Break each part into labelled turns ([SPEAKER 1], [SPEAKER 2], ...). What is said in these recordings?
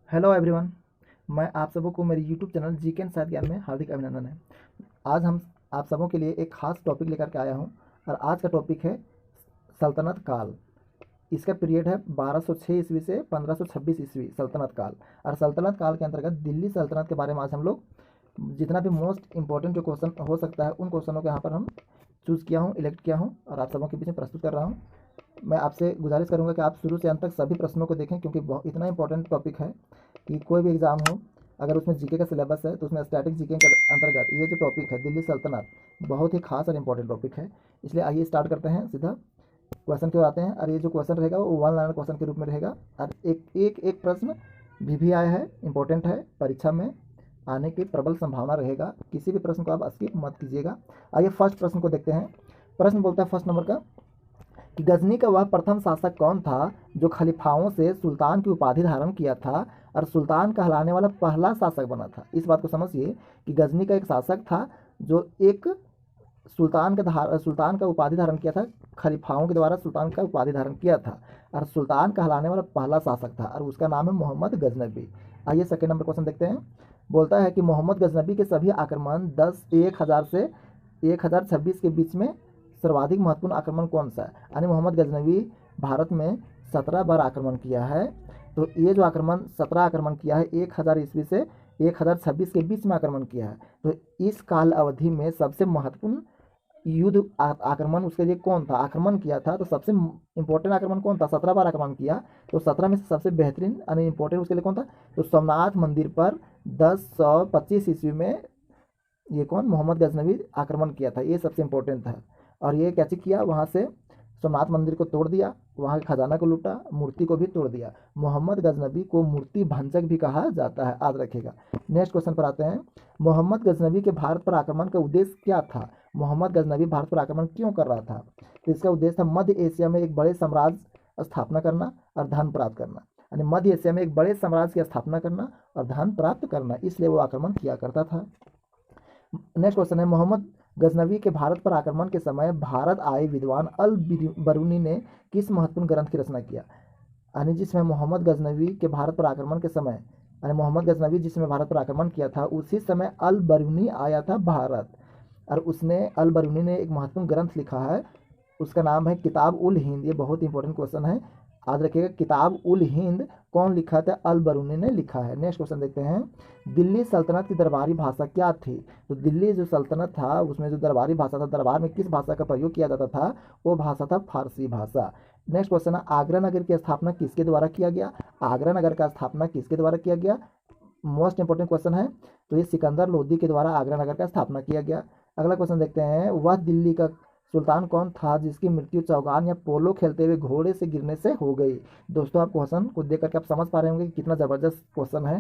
[SPEAKER 1] Hello everyone. मैं आप सबों को मेरे यूट्यूब चैनल जी के एन साथ ज्ञान में हार्दिक अभिनंदन है। आज हम आप सबों के लिए एक खास टॉपिक लेकर के आया हूं और आज का टॉपिक है सल्तनत काल। इसका पीरियड है 1206 ईस्वी से 1526 ईस्वी सल्तनत काल। और सल्तनत काल के अंतर्गत दिल्ली सल्तनत के बारे में आज हम लोग जितना भी मोस्ट इंपॉर्टेंट जो क्वेश्चन हो सकता है उन क्वेश्चनों को यहाँ पर हम चूज़ किया हूँ, इलेक्ट किया हूँ और आप सबों के बीच में प्रस्तुत कर रहा हूँ। मैं आपसे गुजारिश करूंगा कि आप शुरू से अंत तक सभी प्रश्नों को देखें, क्योंकि इतना इंपॉर्टेंट टॉपिक है कि कोई भी एग्ज़ाम हो, अगर उसमें जीके का सिलेबस है तो उसमें स्टैटिक जीके के अंतर्गत ये जो टॉपिक है दिल्ली सल्तनत बहुत ही खास और इंपॉर्टेंट टॉपिक है। इसलिए आइए स्टार्ट करते हैं, सीधा क्वेश्चन की ओर आते हैं। और ये जो क्वेश्चन रहेगा वो वन लाइनर क्वेश्चन के रूप में रहेगा और एक प्रश्न भी आया है, इंपॉर्टेंट है, परीक्षा में आने की प्रबल संभावना रहेगा। किसी भी प्रश्न को आप स्किप मत कीजिएगा। आइए फर्स्ट प्रश्न को देखते हैं। प्रश्न बोलता है फर्स्ट नंबर का कि गजनी का वह प्रथम शासक कौन था जो खलीफाओं से सुल्तान की उपाधि धारण किया था और सुल्तान कहलाने वाला पहला शासक बना था। इस बात को समझिए कि गजनी का एक शासक था जो एक सुल्तान का उपाधि धारण किया था, खलीफाओं के द्वारा सुल्तान का उपाधि धारण किया था और सुल्तान कहलाने वाला पहला शासक था और उसका नाम है मोहम्मद गजनबी। आइए सेकेंड नंबर क्वेश्चन देखते हैं। बोलता है कि मोहम्मद गजनबी के सभी आक्रमण 10,000 से 1026 के बीच में सर्वाधिक महत्वपूर्ण आक्रमण कौन सा है। यानी मोहम्मद गजनवी भारत में 17 बार आक्रमण किया है। तो ये जो आक्रमण 17 आक्रमण किया है 1000 ईस्वी से 1026 के बीच में आक्रमण किया है। तो इस काल अवधि में सबसे महत्वपूर्ण युद्ध आक्रमण उसके लिए कौन था, आक्रमण किया था। तो सबसे इंपॉर्टेंट आक्रमण कौन था, 17 बार आक्रमण किया। तो 17 में से सबसे बेहतरीन यानी इंपॉर्टेंट उसके लिए कौन था, तो सोमनाथ मंदिर पर 1025 ईस्वी में ये कौन, मोहम्मद गजनवी आक्रमण किया था। ये सबसे इंपॉर्टेंट था। और ये कैसे किया, वहाँ से सोमनाथ मंदिर को तोड़ दिया, वहाँ के खजाना को लूटा, मूर्ति को भी तोड़ दिया। मोहम्मद गजनबी को मूर्ति भंजक भी कहा जाता है, याद रखिएगा। नेक्स्ट क्वेश्चन पर आते हैं। मोहम्मद गजनबी के भारत पर आक्रमण का उद्देश्य क्या था। मोहम्मद गजनबी भारत पर आक्रमण क्यों कर रहा था। तो इसका उद्देश्य था मध्य एशिया में एक बड़े साम्राज्य स्थापना करना और धन प्राप्त करना। यानी मध्य एशिया में एक बड़े साम्राज्य की स्थापना करना और धन प्राप्त करना, इसलिए वो आक्रमण किया करता था। नेक्स्ट क्वेश्चन है, मोहम्मद गजनवी के भारत पर आक्रमण के समय भारत आए विद्वान अल बरूनी ने किस महत्वपूर्ण ग्रंथ की रचना किया। यानी जिसमें मोहम्मद गजनवी के भारत पर आक्रमण के समय, यानी मोहम्मद गजनवी जिसमें भारत पर आक्रमण किया था उसी समय अल बरूनी आया था भारत और उसने अल बरूनी ने एक महत्वपूर्ण ग्रंथ लिखा है, उसका नाम है किताब उल हिंद। ये बहुत ही इंपॉर्टेंट क्वेश्चन है, याद रखिएगा। किताब उल हिंद कौन लिखा था, अल बरूनी ने लिखा है। नेक्स्ट क्वेश्चन देखते हैं। दिल्ली सल्तनत की दरबारी भाषा क्या थी। तो दिल्ली जो सल्तनत था उसमें जो दरबारी भाषा था, दरबार में किस भाषा का प्रयोग किया जाता था, वो भाषा था फारसी भाषा। नेक्स्ट क्वेश्चन है, आगरा नगर की स्थापना किसके द्वारा किया गया। आगरा नगर का स्थापना किसके द्वारा किया गया, मोस्ट इंपॉर्टेंट क्वेश्चन है। तो ये सिकंदर लोदी के द्वारा आगरा नगर का स्थापना किया गया। अगला क्वेश्चन देखते हैं, वह दिल्ली का सुल्तान कौन था जिसकी मृत्यु चौगान या पोलो खेलते हुए घोड़े से गिरने से हो गई। दोस्तों आप क्वेश्चन को देख करके आप समझ पा रहे होंगे कि कितना ज़बरदस्त क्वेश्चन है।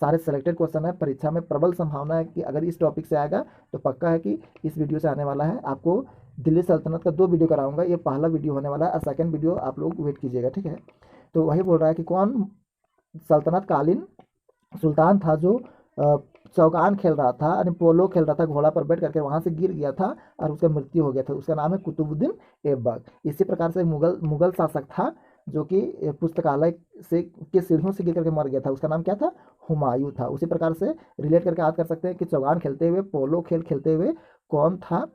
[SPEAKER 1] सारे सेलेक्टेड क्वेश्चन है, परीक्षा में प्रबल संभावना है कि अगर इस टॉपिक से आएगा तो पक्का है कि इस वीडियो से आने वाला है। आपको दिल्ली सल्तनत का 2 वीडियो कराऊंगा, ये पहला वीडियो होने वाला है और सेकंड वीडियो आप लोग वेट कीजिएगा, ठीक है। तो वही बोल रहा है कि कौन सल्तनत कालीन सुल्तान था जो चौगान खेल रहा था, यानी पोलो खेल रहा था, घोड़ा पर बैठ करके वहां से गिर गया था और उसका मृत्यु हो गया था। उसका नाम है कुतुबुद्दीन ऐबक। इसी प्रकार से मुगल शासक था जो कि पुस्तकालय से के सीढ़ियों से गिर करके मर गया था, उसका नाम क्या था, हुमायूं था। उसी प्रकार से रिलेट करके याद कर सकते हैं कि चौगान खेलते हुए, पोलो खेल खेलते हुए कौन था,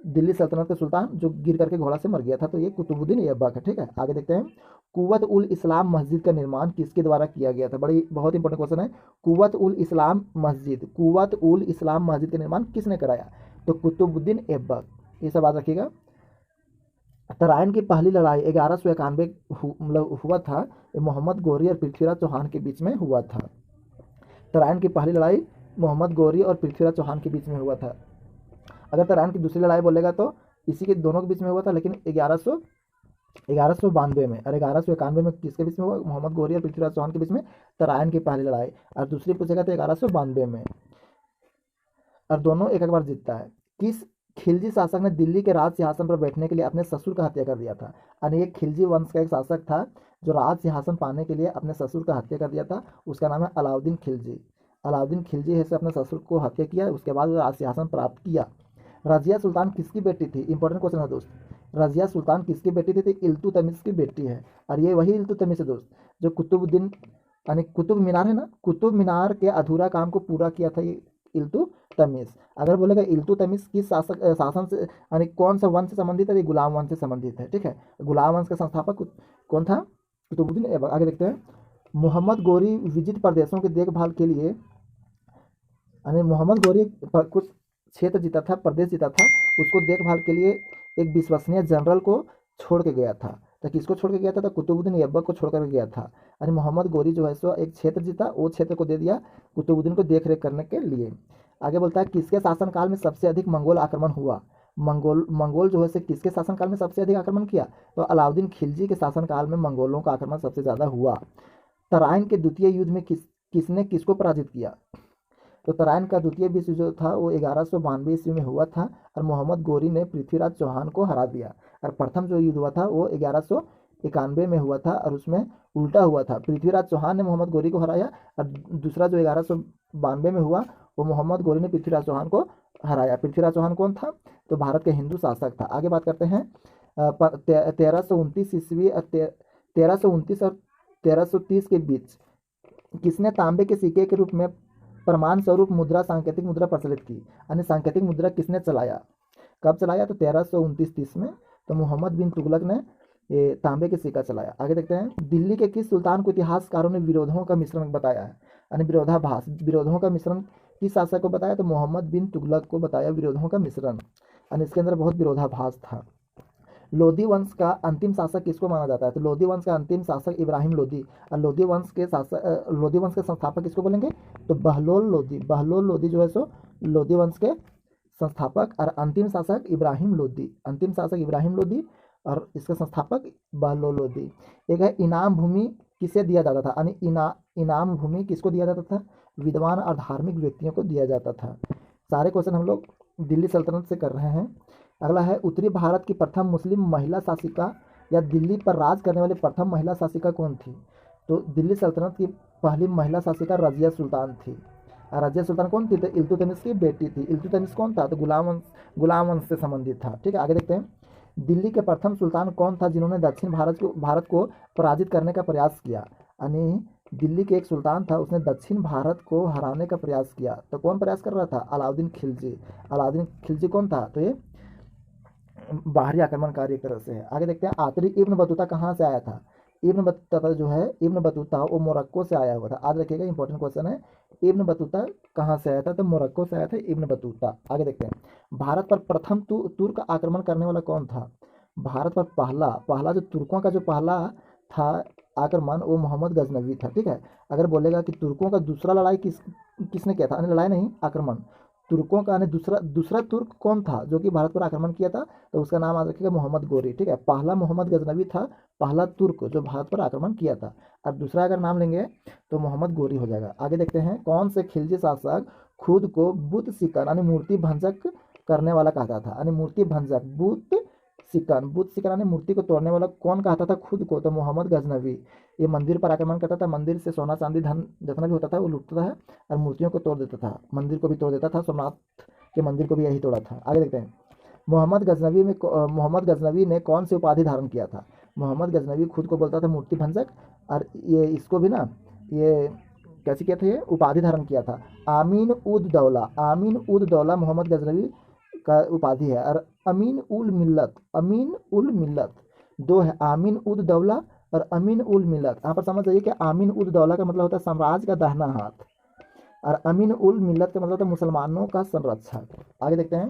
[SPEAKER 1] दिल्ली सल्तनत का सुल्तान जो गिर करके घोड़ा से मर गया था। तो ये कुतुबुद्दीन ऐबक है, ठीक है। आगे देखते हैं, कुव्वत उल इस्लाम मस्जिद का निर्माण किसके द्वारा किया गया था। बड़ी बहुत इंपॉर्टेंट क्वेश्चन है। कुव्वत उल इस्लाम मस्जिद, कुव्वत उल इस्लाम मस्जिद का निर्माण किसने कराया, तो कुतुबुद्दीन ऐबक। ये सब याद रखिएगा। तराइन की पहली लड़ाई 1191 मतलब हुआ था, ये मोहम्मद गौरी और पृथ्वीराज चौहान के बीच में हुआ था। तराइन की पहली लड़ाई मोहम्मद गौरी और पृथ्वीराज चौहान के बीच में हुआ था। अगर तराइन की दूसरी लड़ाई बोलेगा तो इसी के दोनों के बीच में हुआ था, लेकिन 1192 में और 1191 में किसके बीच में हुआ, मोहम्मद गौरी और पृथ्वीराज चौहान के बीच में तराइन की पहली लड़ाई। और दूसरी पूछेगा तो 1192 में, और दोनों एक एक बार जीतता है। किस खिलजी शासक ने दिल्ली के राज सिंहासन पर बैठने के लिए अपने ससुर का हत्या कर दिया था। यानी एक खिलजी वंश का एक शासक था जो राज सिंहासन पाने के लिए अपने ससुर का हत्या कर दिया था, उसका नाम है अलाउद्दीन खिलजी। अलाउद्दीन खिलजी है से अपने ससुर को हत्या किया, उसके बाद राज सिंहासन प्राप्त किया। रजिया सुल्तान किसकी बेटी थी, इंपॉर्टेंट क्वेश्चन है दोस्त। रजिया सुल्तान किसकी बेटी थी, तो इल्तुतमिश की बेटी है। और ये वही इल्तुतमिश है दोस्त जो कुतुबुद्दीन यानी कुतुब मीनार है ना, कुतुब मीनार के अधूरा काम को पूरा किया था ये इल्तुतमिश। अगर बोलेगा इल्तुतमिश किस शासन से यानी कौन सा वंश से संबंधित है, ये गुलाम वंश से संबंधित है। ठीक है, गुलाम वंश का संस्थापक कौन था, कुतुबुद्दीन ऐबक। आगे देखते हैं, मोहम्मद गोरी विजित प्रदेशों की देखभाल के लिए, यानी मोहम्मद गोरी कुछ क्षेत्र जीता था, प्रदेश जीता था, उसको देखभाल के लिए एक विश्वसनीय जनरल को छोड़ के गया था। तो किसको छोड़ के गया था, तो कुतुबुद्दीन ऐबक को छोड़ कर गया था। यानी मोहम्मद गोरी जो है सो एक क्षेत्र जीता, वो क्षेत्र को दे दिया कुतुबुद्दीन को देख रेख करने के लिए। आगे बोलता है किसके शासनकाल में सबसे अधिक मंगोल आक्रमण हुआ। मंगोल जो है से किसके शासनकाल में सबसे अधिक आक्रमण किया, तो अलाउद्दीन खिलजी के शासनकाल में मंगोलों का आक्रमण सबसे ज़्यादा हुआ। तराइन के द्वितीय युद्ध में किसने किसको पराजित किया, तो तराइन का द्वितीय विश्व युद्ध जो था वो 1192 ईस्वी में हुआ था और मोहम्मद गोरी ने पृथ्वीराज चौहान को हरा दिया। और प्रथम जो युद्ध हुआ था वो 1191 में हुआ था और उसमें उल्टा हुआ था, पृथ्वीराज चौहान ने मोहम्मद गोरी को हराया, और दूसरा जो 1192 में हुआ वो मोहम्मद गोरी ने पृथ्वीराज चौहान को हराया। पृथ्वीराज चौहान कौन था, तो भारत के हिंदू शासक था। आगे बात करते हैं 1329 ईस्वी और 1329 और 1330 के बीच किसने तांबे के सिक्के के रूप में प्रमाण स्वरूप मुद्रा सांकेतिक मुद्रा प्रचलित की, यानी सांकेतिक मुद्रा किसने चलाया, कब चलाया, तो 1329-30 में, तो मोहम्मद बिन तुगलक ने ये तांबे के सिक्का चलाया। आगे देखते हैं, दिल्ली के किस सुल्तान को इतिहासकारों ने विरोधों का मिश्रण बताया है, यानी विरोधाभास, विरोधों का मिश्रण किस शासक को बताया, तो मोहम्मद बिन तुगलक को बताया विरोधों का मिश्रण, यानी इसके अंदर बहुत विरोधाभास था। लोधी वंश का अंतिम शासक किसको माना जाता है, तो लोधी वंश का अंतिम शासक इब्राहिम लोधी, और लोधी वंश के संस्थापक किसको बोलेंगे, तो बहलोल लोधी। बहलोल लोधी जो है सो लोधी वंश के संस्थापक और अंतिम शासक इब्राहिम लोधी, अंतिम शासक इब्राहिम लोधी और इसका संस्थापक बहलोल लोधी। एक है इनाम भूमि किसे दिया जाता था, यानी इनाम भूमि किसको दिया जाता था, विद्वान और धार्मिक व्यक्तियों को दिया जाता था। सारे क्वेश्चन हम लोग दिल्ली सल्तनत से कर रहे हैं। अगला है उत्तरी भारत की प्रथम मुस्लिम महिला शासिका या दिल्ली पर राज करने वाली प्रथम महिला शासिका कौन थी, तो दिल्ली सल्तनत की पहली महिला शासिका रजिया सुल्तान थी। और रजिया सुल्तान कौन थी, तो इल्तुतमिश की बेटी थी। इल्तुतमिश कौन था, तो गुलाम वंश से संबंधित था। ठीक है, आगे देखते हैं, दिल्ली के प्रथम सुल्तान कौन था जिन्होंने दक्षिण भारत को पराजित करने का प्रयास किया, यानी दिल्ली के एक सुल्तान था, उसने दक्षिण भारत को हराने का प्रयास किया। तो कौन प्रयास कर रहा था, अलाउद्दीन खिलजी। अलाउद्दीन खिलजी कौन था, तो ये बाहरी आक्रमणकारी एक तरह से है। आगे देखते हैं, आखिरी इब्न बतूता कहाँ से आया था। इब्न बतूता जो है, इब्न बतूता वो मोरक्को से आया हुआ था। आज रखिएगा, इंपॉर्टेंट क्वेश्चन है, इब्न बतूता कहाँ से आया था, तो मोरक्को से आया था इब्न बतूता। आगे देखते हैं, भारत पर प्रथम तुर्क आक्रमण करने वाला कौन था। भारत पर पहला जो तुर्कों का जो पहला था आक्रमण वो मोहम्मद गजनवी था। ठीक है, अगर बोलेगा कि तुर्कों का दूसरा लड़ाई किसने किया था, यानी लड़ाई नहीं आक्रमण, तुर्कों का यानी दूसरा तुर्क कौन था जो कि भारत पर आक्रमण किया था, तो उसका नाम याद रखिएगा मोहम्मद गोरी। ठीक है, पहला मोहम्मद गजनवी था, पहला तुर्क जो भारत पर आक्रमण किया था। अब दूसरा अगर नाम लेंगे तो मोहम्मद गोरी हो जाएगा। आगे देखते हैं, कौन से खिलजी शासक खुद को बुत सिकन यानी मूर्ति भंजक करने वाला कहता था, यानी मूर्ति भंजक बुत सिकन यानी मूर्ति को तोड़ने वाला कौन कहता था खुद को, तो मोहम्मद गजनवी। ये मंदिर पर आक्रमण करता था, मंदिर से सोना चांदी धन जितना भी होता था वो लूटता था और मूर्तियों को तोड़ देता था, मंदिर को भी तोड़ देता था, सोमनाथ के मंदिर को भी यही तोड़ा था। आगे देखते हैं, मोहम्मद गजनवी ने कौन सी उपाधि धारण किया था। मोहम्मद गजनवी खुद को बोलता था मूर्ति भंजक, और ये इसको भी ना ये कैसे किया था, ये उपाधि धारण किया था आमीन उद दौला मोहम्मद गजनवी का उपाधि है। और अमीन उल मिल्लत दो है, आमीन उद दौला और अमीन उल मिल्लत। यहाँ पर समझ जाइए कि आमीन उद दौला का मतलब होता है साम्राज्य का दाहिना हाथ, और अमीन उल मिल्लत का मतलब होता है मुसलमानों का संरक्षक। आगे देखते हैं,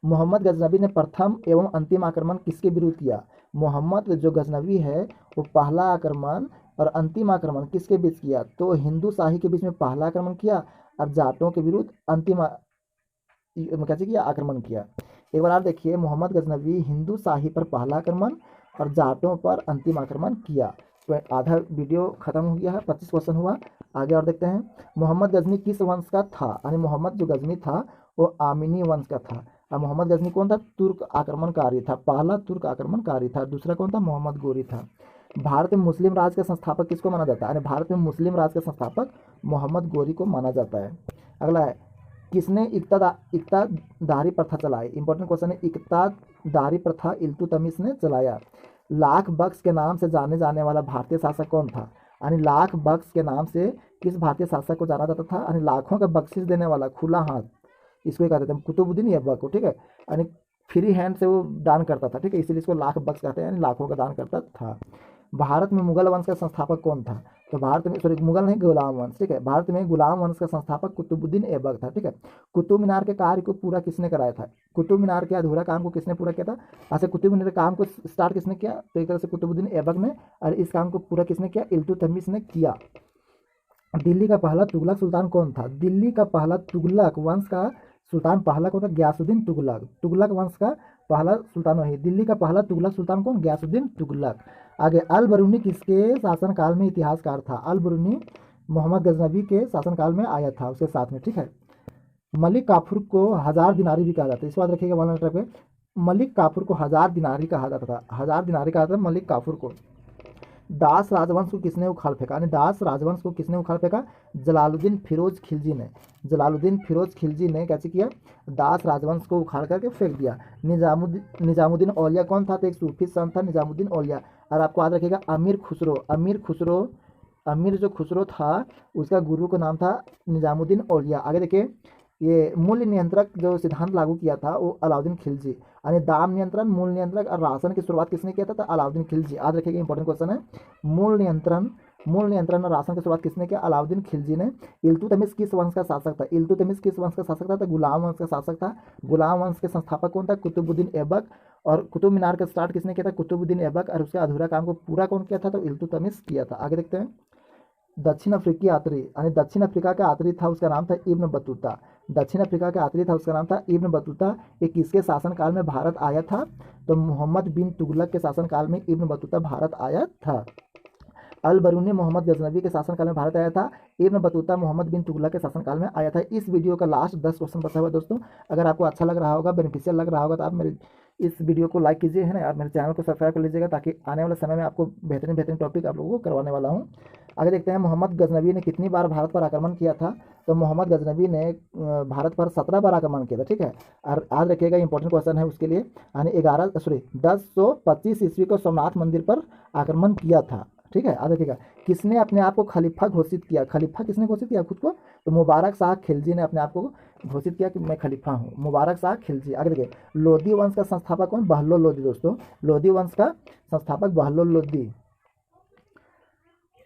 [SPEAKER 1] मोहम्मद गजनवी ने प्रथम एवं अंतिम आक्रमण किसके विरुद्ध किया। मोहम्मद जो गजनवी है वो पहला आक्रमण और अंतिम आक्रमण किसके बीच किया, तो हिंदू शाही के बीच में पहला आक्रमण किया और जाटों के विरुद्ध अंतिम कैसे किया, आक्रमण किया। एक बार आप देखिए, मोहम्मद गजनवी हिंदू शाही पर पहला आक्रमण और जाटों पर अंतिम आक्रमण किया। तो आधा वीडियो खत्म हो गया है, 25 क्वेश्चन हुआ। आगे और देखते हैं, मोहम्मद गजनी किस वंश का था, यानी मोहम्मद जो गजनी था वो आमिनी वंश का था। और मोहम्मद गजनी कौन था, तुर्क आक्रमणकारी था, पहला तुर्क आक्रमणकारी था। दूसरा कौन था, मोहम्मद गोरी था। भारत में मुस्लिम राज का संस्थापक किसको माना जाता है, यानी भारत में मुस्लिम राज का संस्थापक मोहम्मद गोरी को माना जाता है। अगला है, किसने इक्तादारी प्रथा चलाई। इंपॉर्टेंट क्वेश्चन है, इक्तादारी प्रथा इल्तुतमिश ने चलाया। लाख बख्श के नाम से जाने जाने वाला भारतीय शासक कौन था, यानी लाख बख्श के नाम से किस भारतीय शासक को जाना जाता था? यानी लाखों का बख्शिश देने वाला खुला हाथ, इसको ही कहते थे कुतुबुद्दीन ऐबक को, ठीक है। यानी फ्री हैंड से वो दान करता था, ठीक है, इसीलिए इसको लाख बख्श कहते हैं, यानी लाखों का दान करता था। भारत में मुगल वंश का संस्थापक कौन था? तो भारत में, सॉरी मुगल नहीं, गुलाम वंश, ठीक है। भारत में गुलाम वंश का संस्थापक कुतुबुद्दीन ऐबक था, ठीक है। कुतुब मीनार के कार्य को पूरा किसने कराया था? कुतुब मीनार के अधूरा काम को किसने पूरा किया था? ऐसे कुतुब मीनार के काम को स्टार्ट किसने किया? तो एक तरह से कुतुबुद्दीन ऐबक ने, और इस काम को पूरा किसने किया? इल्तुतमिश ने किया। दिल्ली का पहला तुगलक सुल्तान कौन था? दिल्ली का पहला तुगलक वंश का सुल्तान पहला कौन था? गयासुद्दीन तुगलक। तुगलक वंश का पहला सुल्तान वही। दिल्ली का पहला तुगलक सुल्तान कौन? गयासुद्दीन तुगलक। आगे, अल बरूनी किसके शासनकाल में इतिहासकार था? अल बरूनी मोहम्मद गजनबी के शासनकाल में आया था, उसके साथ में, ठीक है। मलिक काफूर को 1000 दिनारी भी कहा जाता है, इस बात रखिएगा 1 पे। मलिक काफूर को 1000 दिनारी कहा जाता था, 1000 दिनारी कहा जाता था मलिक काफूर को। दास राजवंश को किसने उखाड़ फेंका? यानी दास राजवंश को किसने उखाड़ फेंका? जलालुद्दीन फिरोज खिलजी ने। जलालुद्दीन फिरोज खिलजी ने कैसे किया? दास राजवंश को उखाड़ करके फेंक दिया। निजामुद्दीन औलिया कौन था? तो एक सूफी संत था निजामुद्दीन औलिया। और आपको याद रखिएगा अमीर जो खुसरो था, उसका गुरु का नाम था निजामुद्दीन औलिया। आगे देखिए, ये मूल्य नियंत्रक जो सिद्धांत लागू किया था वो अलाउद्दीन खिलजी। यानी दाम नियंत्रण, मूल्य नियंत्रक और राशन की शुरुआत किसने किया था? तो अलाउद्दीन खिलजी। याद रखिएगा, इंपॉर्टेंट क्वेश्चन है। मूल नियंत्रण और राशन की शुरुआत किसने किया? अलाउद्दीन खिलजी ने। इल्तुतमिश किस वंश का शासक था? इल्तुतमिश किस वंश का शासक था? तो गुलाम वंश का शासक था। गुलाम वंश के संस्थापक कौन था? कुतुबुद्दीन ऐबक। और कुतुब मीनार का स्टार्ट किसने किया था? कुतुबुद्दीन ऐबक। और उसके अधूरा काम को पूरा कौन किया था? तो इल्तुतमिश किया था। आगे देखते हैं, दक्षिण अफ्रीकी यात्री, यानी दक्षिण अफ्रीका का यात्री था, उसका नाम था इब्न बतूता। दक्षिण अफ्रीका का यात्री था, उसका नाम था इब्न बतूता। ये किसके शासनकाल में भारत आया था? तो मोहम्मद बिन तुगलक के शासनकाल में इब्न बतूता भारत आया था। अल बरूनी मोहम्मद गजनबी के शासनकाल में भारत आया था। इब्न बतूता मोहम्मद बिन तुगलक के शासनकाल में आया था। इस वीडियो का लास्ट 10 क्वेश्चन बचा हुआ दोस्तों। अगर आपको अच्छा लग रहा होगा, बेनिफिशियल लग रहा होगा, तो आप मेरे इस वीडियो को लाइक कीजिए, है ना, और मेरे चैनल को सब्सक्राइब कर लीजिएगा, ताकि आने वाले समय में आपको बेहतरीन टॉपिक आप लोगों को करवाने वाला हूँ। आगे देखते हैं, मोहम्मद गजनबी ने कितनी बार भारत पर आक्रमण किया था? तो मोहम्मद गजनबी ने भारत पर 17 बार आक्रमण किया था, ठीक है। और याद रखिएगा, इंपॉर्टेंट क्वेश्चन है उसके लिए। यानी 1025 ईस्वी को सोमनाथ मंदिर पर आक्रमण किया था, ठीक है। याद रखिएगा, किसने अपने आप को खलीफा घोषित किया? खलीफा किसने घोषित किया खुद को? तो मुबारक शाह खिलजी ने अपने आप को घोषित किया कि मैं खलीफा हूँ, मुबारक शाह खिलजी। आगे देखिए, लोधी वंश का संस्थापक कौन? बहलोल लोधी दोस्तों। लोधी वंश का संस्थापक बहलोल लोधी।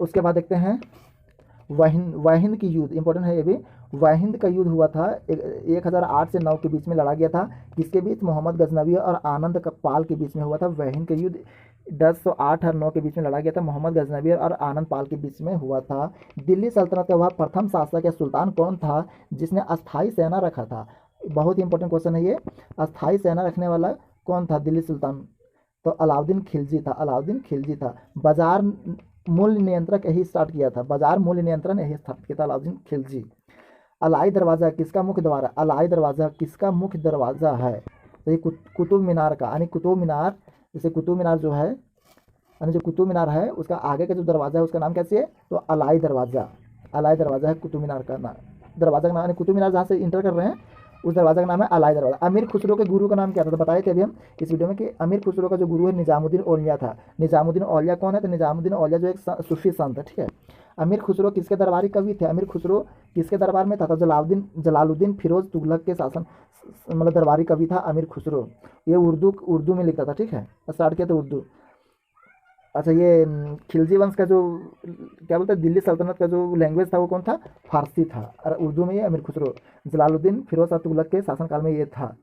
[SPEAKER 1] उसके बाद देखते हैं, वाहिंद की युद्ध, इंपॉर्टेंट है ये भी। वाहिंद का युद्ध हुआ था 1008 से 9 के बीच में लड़ा गया था। किसके बीच? मोहम्मद गजनबी और आनंद पाल के बीच में हुआ था। वाहिंद का युद्ध 1008 और 9 के बीच में लड़ा गया था। मोहम्मद गजनबी और आनंद पाल के बीच में हुआ था। दिल्ली सल्तनत का वह प्रथम शासक या सुल्तान कौन था जिसने अस्थायी सेना रखा था? बहुत ही इंपॉर्टेंट क्वेश्चन है ये। अस्थायी सेना रखने वाला कौन था दिल्ली सुल्तान? तो अलाउद्दीन खिलजी था। अलाउद्दीन खिलजी था। बाजार मूल्य नियंत्रक यही स्टार्ट किया था। बाजार मूल्य नियंत्रण यही स्थापित किया था अलाउद्दीन खिलजी। अलाई दरवाज़ा किसका मुख्य द्वार है? अलाई दरवाज़ा किसका मुख्य दरवाज़ा है? तो ये कुतुब मीनार का, यानी कुतुब मीनार, जैसे कुतुब मीनार जो है, यानी जो कुतुब मीनार है उसका आगे का जो दरवाज़ा है उसका नाम कैसे है? तो अलाई दरवाज़ा। अलाई दरवाज़ा है कुतुब मीनार का दरवाज़ा का नाम, यानी कुतुब मीनार जहाँ से इंटर कर रहे हैं उस दरवाज़ा का नाम है अलाई दरवाज़ा। अमीर खुसरो के गुरु का नाम क्या था? तो बताए थे अभी हम इस वीडियो में कि अमीर खुसरो का जो गुरु है निजामुद्दीन औलिया था। निजामुद्दीन औलिया कौन है? तो निजामुद्दीन औलिया जो एक सूफी संत है, ठीक है। अमीर खुसरो किसके दरबारी कवि थे? अमीर खुसरो किसके दरबार में था? तो जलालुद्दीन फिरोज तुगलक के शासन, मतलब दरबारी कवि था अमीर खुसरो। ये उर्दू में लिखता था, ठीक है, स्टार्ट किया था उर्दू। अच्छा, ये खिलजी वंश का जो क्या बोलते हैं, दिल्ली सल्तनत का जो लैंग्वेज था वो कौन था? फारसी था। और उर्दू में ये अमीर खुसरो, जलालुद्दीन फिरोज तुगलक के शासनकाल में ये था।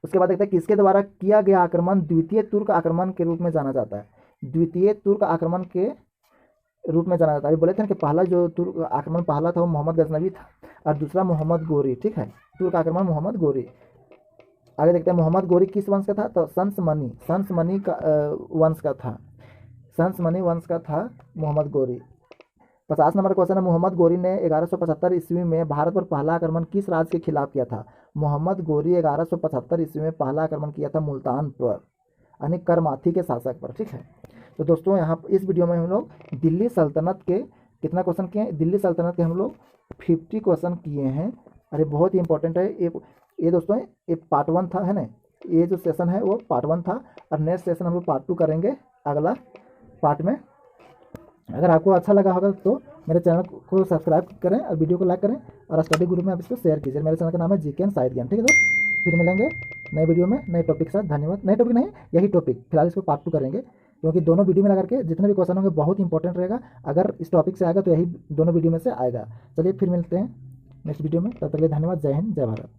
[SPEAKER 1] उसके बाद देखते हैं, किसके द्वारा किया गया आक्रमण द्वितीय तुर्क आक्रमण के रूप में जाना जाता है? द्वितीय तुर्क आक्रमण के रूप में जाना जाता है। बोले थे कि पहला जो तुर्क आक्रमण पहला था वो मोहम्मद गजनबी था, और दूसरा मोहम्मद गोरी, ठीक है। तुर्क आक्रमण मोहम्मद गोरी। आगे देखते हैं, मोहम्मद गोरी किस वंश का था? तो संसमनी का वंश का था। संसमनी वंश का था मोहम्मद गोरी। 50 नंबर क्वेश्चन है, मोहम्मद गोरी ने 1175 ईस्वी में भारत पर पहला आक्रमण किस राज्य के खिलाफ किया था? मोहम्मद गोरी 1175 ईस्वी में पहला आक्रमण किया था मुल्तान पर, यानी करमाथी के शासक पर, ठीक है। तो दोस्तों यहाँ इस वीडियो में हम लोग दिल्ली सल्तनत के कितना क्वेश्चन किए हैं? दिल्ली सल्तनत के हम लोग 50 क्वेश्चन किए हैं। अरे बहुत ही इंपॉर्टेंट है ये दोस्तों। ये पार्ट 1 था, है ना। ये जो सेशन है वो पार्ट 1 था, और नेक्स्ट सेशन हम लोग पार्ट 2 करेंगे अगला पार्ट में। अगर आपको अच्छा लगा होगा तो मेरे चैनल को सब्सक्राइब करें और वीडियो को लाइक करें और स्टडी ग्रुप में आप इसको शेयर कीजिए। मेरे चैनल का नाम है जीके एंड साइड ज्ञान। ठीक है दोस्त, फिर मिलेंगे नए वीडियो में नए टॉपिक के साथ। धन्यवाद। नए टॉपिक नहीं, यही टॉपिक फिलहाल इसको पार्ट 2 करेंगे, क्योंकि दोनों वीडियो में लगा के जितने भी क्वेश्चन होंगे बहुत इंपॉर्टेंट रहेगा। अगर इस टॉपिक से आएगा तो यही दोनों वीडियो में से आएगा। चलिए फिर मिलते हैं नेक्स्ट वीडियो में, तब तक के लिए धन्यवाद। जय हिंद, जय भारत।